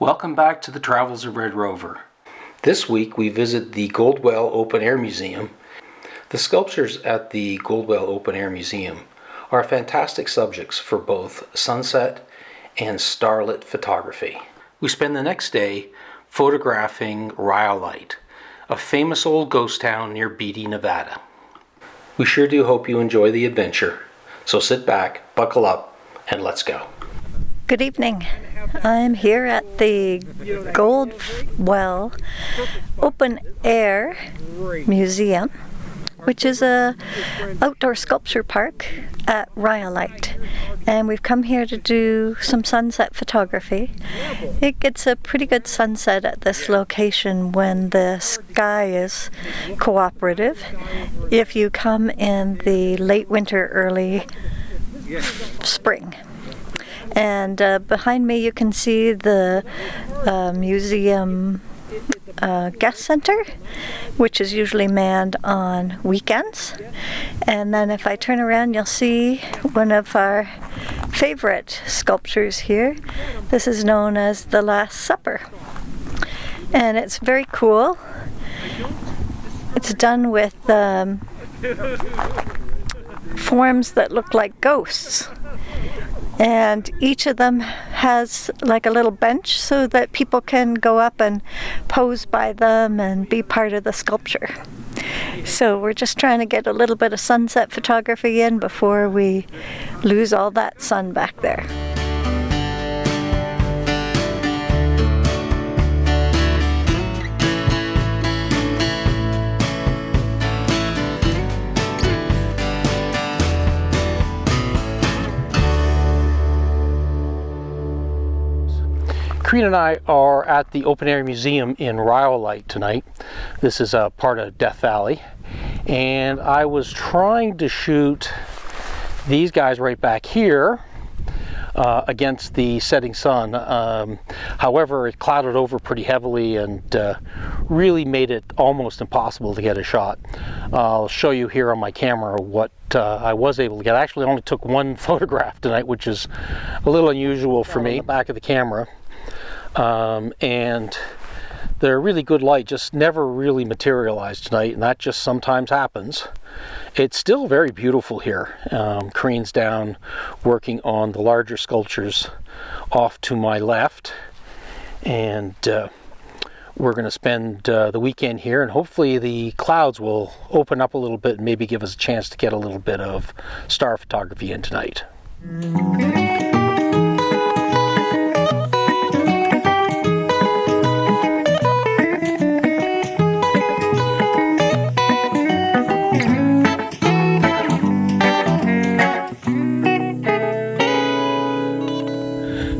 Welcome back to the Travels of Red Rover. This week we visit the Goldwell Open Air Museum. The sculptures at the Goldwell Open Air Museum are fantastic subjects for both sunset and starlit photography. We spend the next day photographing Rhyolite, a famous old ghost town near Beatty, Nevada. We sure do hope you enjoy the adventure. So sit back, buckle up, and let's go. Good evening. I'm here at the Goldwell Open Air Museum, which is a outdoor sculpture park at Rhyolite. And we've come here to do some sunset photography. It gets a pretty good sunset at this location when the sky is cooperative. If you come in the late winter, early spring. And behind me you can see the museum guest center, which is usually manned on weekends. And then if I turn around, you'll see one of our favorite sculptures here. This is known as the Last Supper. And it's very cool. It's done with forms that look like ghosts. And each of them has like a little bench so that people can go up and pose by them and be part of the sculpture. So we're just trying to get a little bit of sunset photography in before we lose all that sun back there. Karina and I are at the Open Air Museum in Rhyolite tonight. This is a part of Death Valley. And I was trying to shoot these guys right back here against the setting sun. However, it clouded over pretty heavily and really made it almost impossible to get a shot. I'll show you here on my camera what I was able to get. I actually only took one photograph tonight, which is a little unusual for me. On the back of the camera. And the really good light just never really materialized tonight, and that just sometimes happens. It's still very beautiful here. Crane's down working on the larger sculptures off to my left, and we're going to spend the weekend here, and hopefully the clouds will open up a little bit and maybe give us a chance to get a little bit of star photography in tonight.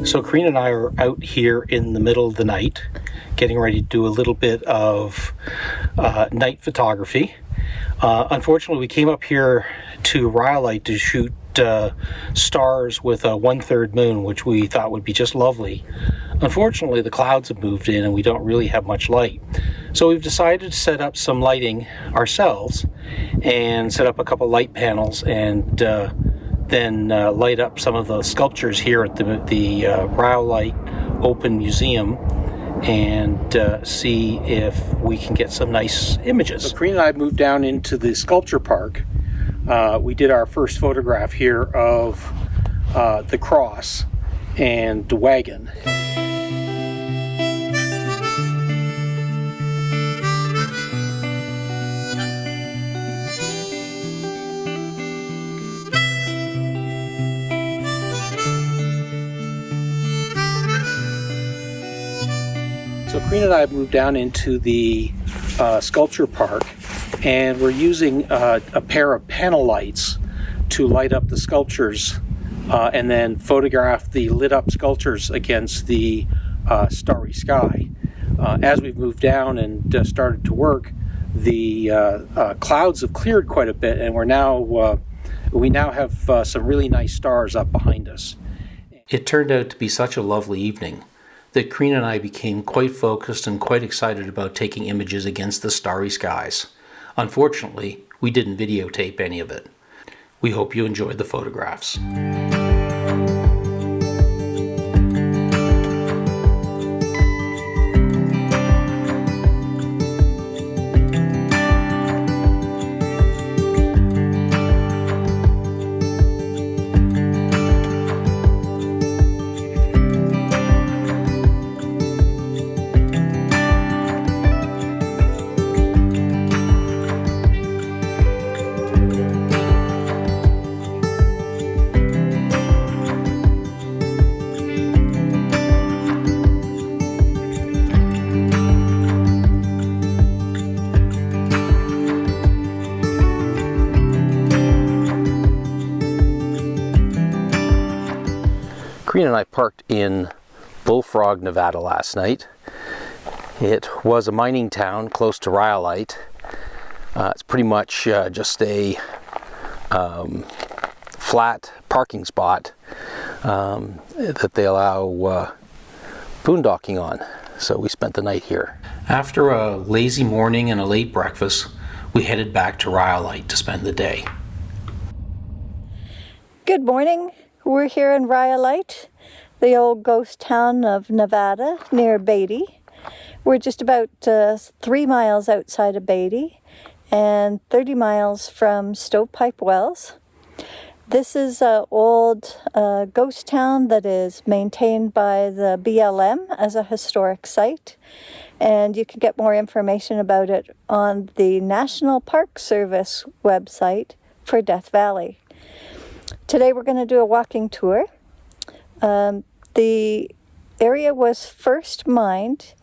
So Karina and I are out here in the middle of the night, getting ready to do a little bit of night photography. Unfortunately, we came up here to Rhyolite to shoot stars with a 1/3 moon, which we thought would be just lovely. Unfortunately, the clouds have moved in and we don't really have much light. So we've decided to set up some lighting ourselves and set up a couple light panels and then light up some of the sculptures here at the Rhyolite Open Museum and see if we can get some nice images. So Karina and I moved down into the sculpture park. We did our first photograph here of the cross and the wagon. So Karina and I moved down into the sculpture park, and we're using a pair of panel lights to light up the sculptures and then photograph the lit up sculptures against the starry sky. As we've moved down and started to work, the clouds have cleared quite a bit, and we now have some really nice stars up behind us. It turned out to be such a lovely evening that Karina and I became quite focused and quite excited about taking images against the starry skies. Unfortunately, we didn't videotape any of it. We hope you enjoyed the photographs. Karina and I parked in Bullfrog, Nevada last night. It was a mining town close to Rhyolite. It's pretty much just a flat parking spot that they allow boondocking on. So we spent the night here. After a lazy morning and a late breakfast, we headed back to Rhyolite to spend the day. Good morning. We're here in Rhyolite, the old ghost town of Nevada near Beatty. We're just about 3 miles outside of Beatty and 30 miles from Stovepipe Wells. This is an old ghost town that is maintained by the BLM as a historic site. And you can get more information about it on the National Park Service website for Death Valley. Today we're going to do a walking tour. The area was first mined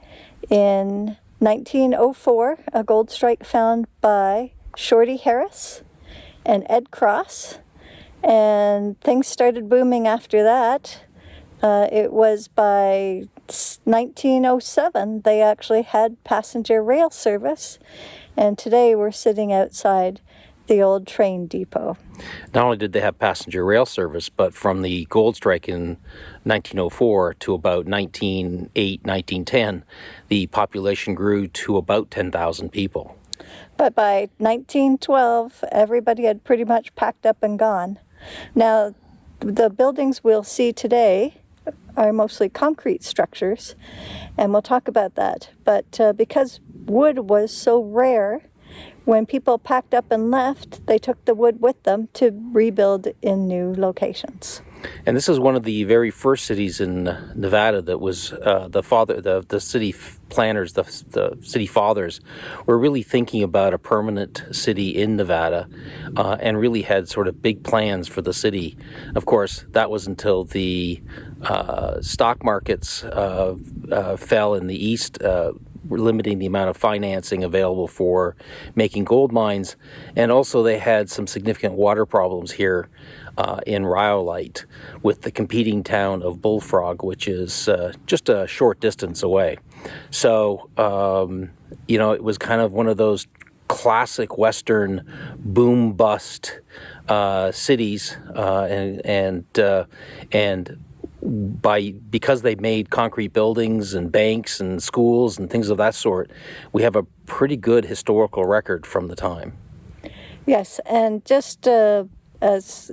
in 1904, a gold strike found by Shorty Harris and Ed Cross. And things started booming after that. It was by 1907 they actually had passenger rail service, and today we're sitting outside the old train depot. Not only did they have passenger rail service, but from the gold strike in 1904 to about 1908, 1910, the population grew to about 10,000 people. But by 1912, everybody had pretty much packed up and gone. Now, the buildings we'll see today are mostly concrete structures, and we'll talk about that. But because wood was so rare, when people packed up and left, they took the wood with them to rebuild in new locations. And this is one of the very first cities in Nevada that was the city planners, the city fathers, were really thinking about a permanent city in Nevada, and really had sort of big plans for the city. Of course, that was until the stock markets fell in the east, limiting the amount of financing available for making gold mines. And also they had some significant water problems here in Rhyolite with the competing town of Bullfrog, which is just a short distance away. So, it was kind of one of those classic Western boom bust cities, because they made concrete buildings and banks and schools and things of that sort, we have a pretty good historical record from the time. Yes, and just as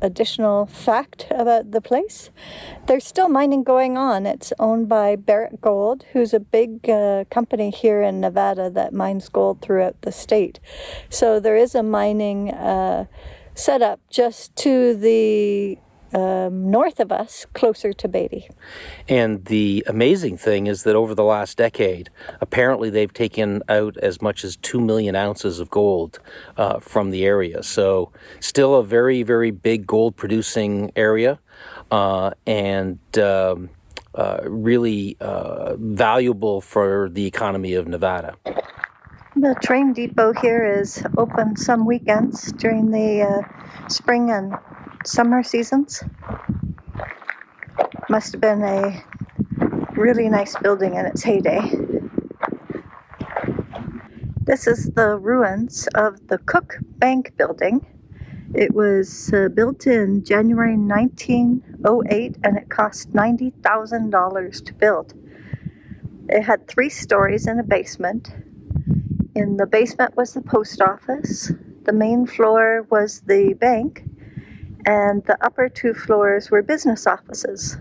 additional fact about the place, there's still mining going on. It's owned by Barrick Gold, who's a big company here in Nevada that mines gold throughout the state. So there is a mining setup just to the north of us, closer to Beatty. And the amazing thing is that over the last decade, apparently they've taken out as much as 2 million ounces of gold from the area. So still a very, very big gold producing area, and really valuable for the economy of Nevada. The train depot here is open some weekends during the spring and summer seasons. Must have been a really nice building in its heyday. This is the ruins of the Cook Bank building. It was built in January 1908, and it cost $90,000 to build. It had 3 stories and a basement. In the basement was the post office. The main floor was the bank, and the upper 2 floors were business offices.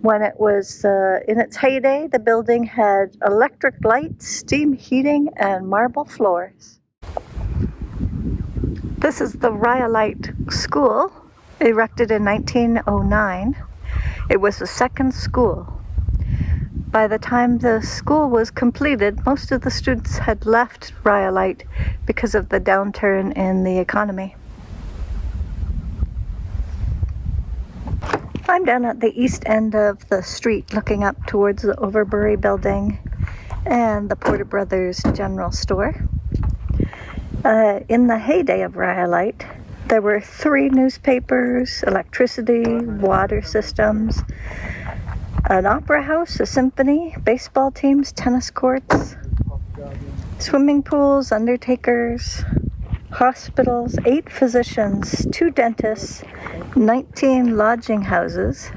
When it was in its heyday, the building had electric lights, steam heating, and marble floors. This is the Rhyolite School, erected in 1909. It was the second school. By the time the school was completed, most of the students had left Rhyolite because of the downturn in the economy. I'm down at the east end of the street looking up towards the Overbury building and the Porter Brothers General Store. In the heyday of Rhyolite, There were 3 newspapers, electricity, water systems, an opera house, a symphony, baseball teams, tennis courts, swimming pools, undertakers, hospitals, 8 physicians, 2 dentists, 19 lodging houses,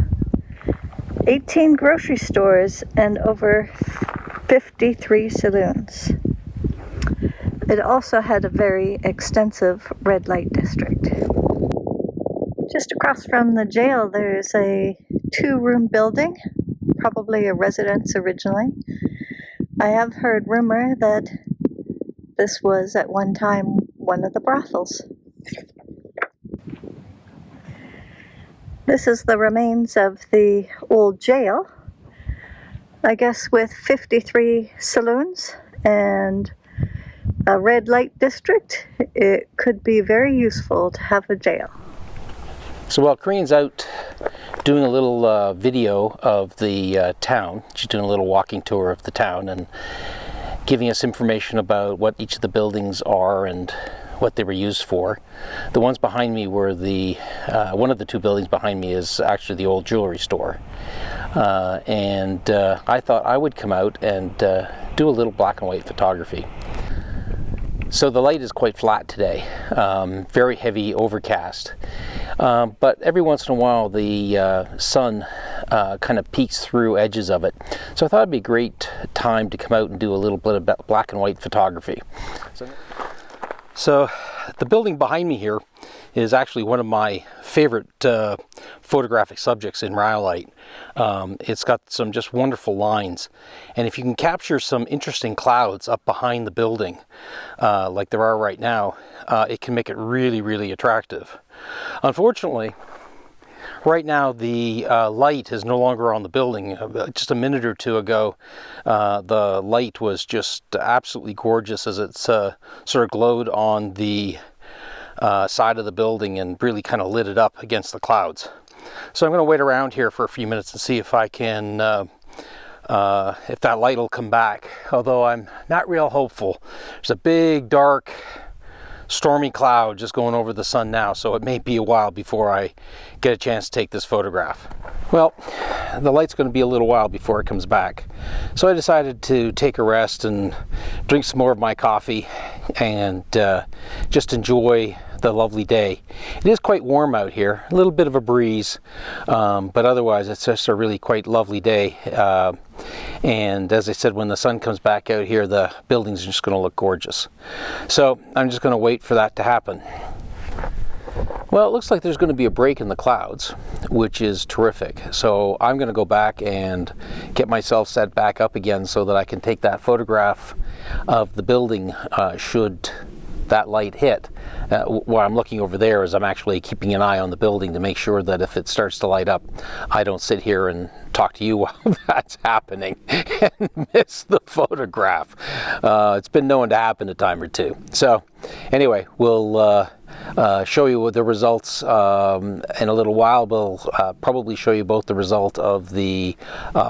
18 grocery stores, and over 53 saloons. It also had a very extensive red light district. Just across from the jail, there's a 2-room building, probably a residence originally. I have heard rumor that this was at one time one of the brothels. This is the remains of the old jail, I guess with 53 saloons and a red light district. It could be very useful to have a jail. So while Corinne's out doing a little video of the town, she's doing a little walking tour of the town and giving us information about what each of the buildings are and what they were used for. The ones behind me were one of the 2 buildings behind me is actually the old jewelry store. And I thought I would come out and do a little black and white photography. So the light is quite flat today, very heavy overcast, but every once in a while the sun kind of peeks through edges of it. So I thought it'd be a great time to come out and do a little bit of black and white photography. So the building behind me here is actually one of my favorite photographic subjects in Rhyolite. It's got some just wonderful lines, and if you can capture some interesting clouds up behind the building like there are right now, it can make it really, really attractive. Unfortunately, right now the light is no longer on the building. Just a minute or 2 ago, the light was just absolutely gorgeous as it sort of glowed on the side of the building and really kind of lit it up against the clouds. So I'm going to wait around here for a few minutes and see if I can, if that light will come back, although I'm not real hopeful. There's a big, dark, stormy cloud just going over the sun now, so it may be a while before I get a chance to take this photograph. Well, the light's going to be a little while before it comes back, so I decided to take a rest and drink some more of my coffee and just enjoy the lovely day. It is quite warm out here, a little bit of a breeze, but otherwise it's just a really quite lovely day. And as I said, when the sun comes back out here, the buildings are just going to look gorgeous. So I'm just going to wait for that to happen. Well, it looks like there's going to be a break in the clouds, which is terrific. So I'm going to go back and get myself set back up again so that I can take that photograph of the building should that light hit. What I'm looking over there is I'm actually keeping an eye on the building to make sure that if it starts to light up, I don't sit here and talk to you while that's happening and miss the photograph. It's been known to happen a time or 2. So anyway, we'll show you the results in a little while. We'll probably show you both the result of the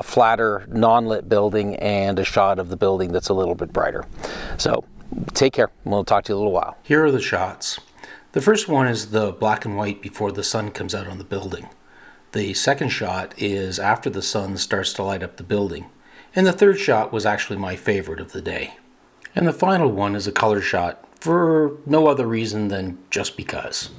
flatter non-lit building and a shot of the building that's a little bit brighter. So take care, and we'll talk to you in a little while. Here are the shots. The first one is the black and white before the sun comes out on the building. The second shot is after the sun starts to light up the building. And the third shot was actually my favorite of the day. And the final one is a color shot for no other reason than just because.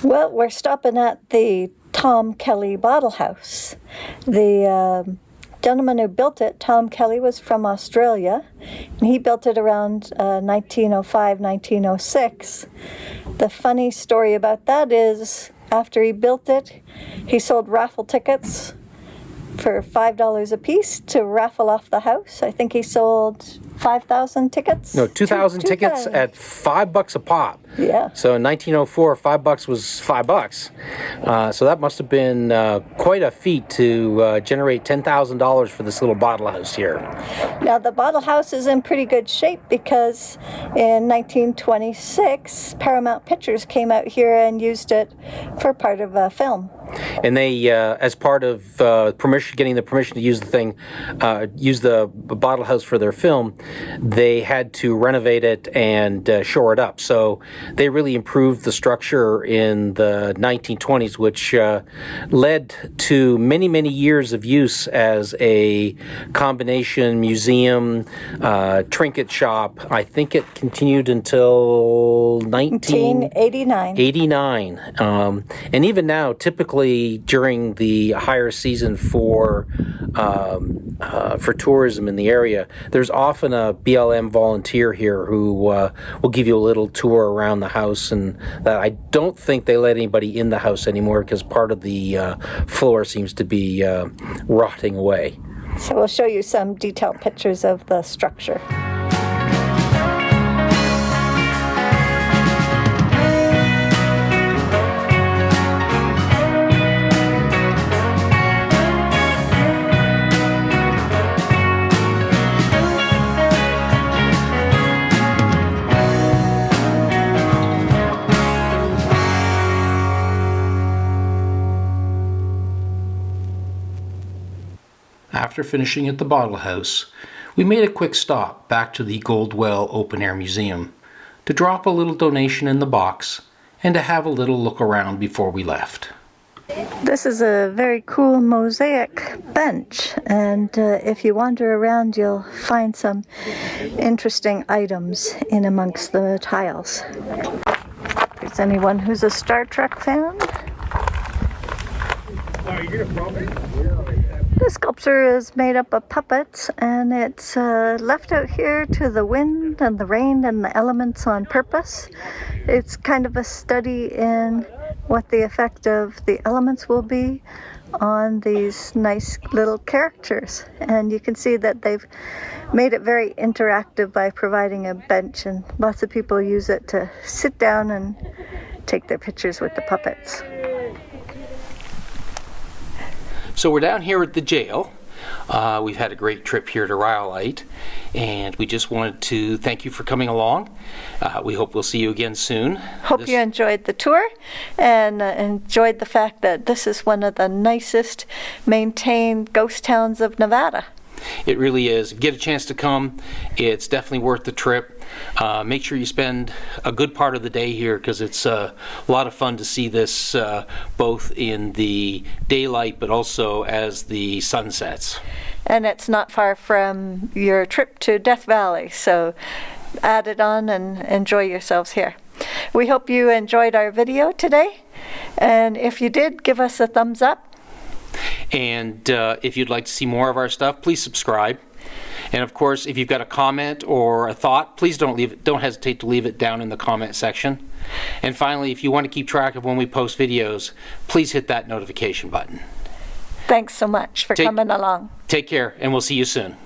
Well, we're stopping at the Tom Kelly Bottle House. The gentleman who built it, Tom Kelly, was from Australia, and he built it around 1905, 1906. The funny story about that is, after he built it, he sold raffle tickets for $5 a piece to raffle off the house. I think he sold 5,000 tickets. No, 2,000 tickets at $5 a pop. Yeah. So in 1904, $5 was $5. So that must have been quite a feat to generate $10,000 for this little bottle house here. Now the bottle house is in pretty good shape because in 1926, Paramount Pictures came out here and used it for part of a film. And they, as part of getting the permission to use use the bottle house for their film, they had to renovate it and shore it up. So they really improved the structure in the 1920s, which led to many, many years of use as a combination museum, trinket shop. I think it continued until 1989. And even now, typically during the higher season for tourism in the area, there's often a BLM volunteer here who will give you a little tour around the house, and that I don't think they let anybody in the house anymore because part of the floor seems to be rotting away. So we'll show you some detailed pictures of the structure. After finishing at the bottle house, we made a quick stop back to the Goldwell Open Air Museum to drop a little donation in the box and to have a little look around before we left. This is a very cool mosaic bench, and if you wander around you'll find some interesting items in amongst the tiles. If there's anyone who's a Star Trek fan. The sculpture is made up of puppets, and it's left out here to the wind and the rain and the elements on purpose. It's kind of a study in what the effect of the elements will be on these nice little characters. And you can see that they've made it very interactive by providing a bench, and lots of people use it to sit down and take their pictures with the puppets. So we're down here at the jail. We've had a great trip here to Rhyolite, and we just wanted to thank you for coming along. We hope we'll see you again soon. Hope you enjoyed the tour and enjoyed the fact that this is one of the nicest maintained ghost towns of Nevada. It really is. If you get a chance to come, it's definitely worth the trip. Make sure you spend a good part of the day here because it's a lot of fun to see this both in the daylight but also as the sun sets. And it's not far from your trip to Death Valley, so add it on and enjoy yourselves here. We hope you enjoyed our video today, and if you did, give us a thumbs up. And if you'd like to see more of our stuff, please subscribe. And of course, if you've got a comment or a thought, please don't hesitate to leave it down in the comment section. And finally, if you want to keep track of when we post videos, please hit that notification button. Thanks so much for coming along. Take care, and we'll see you soon.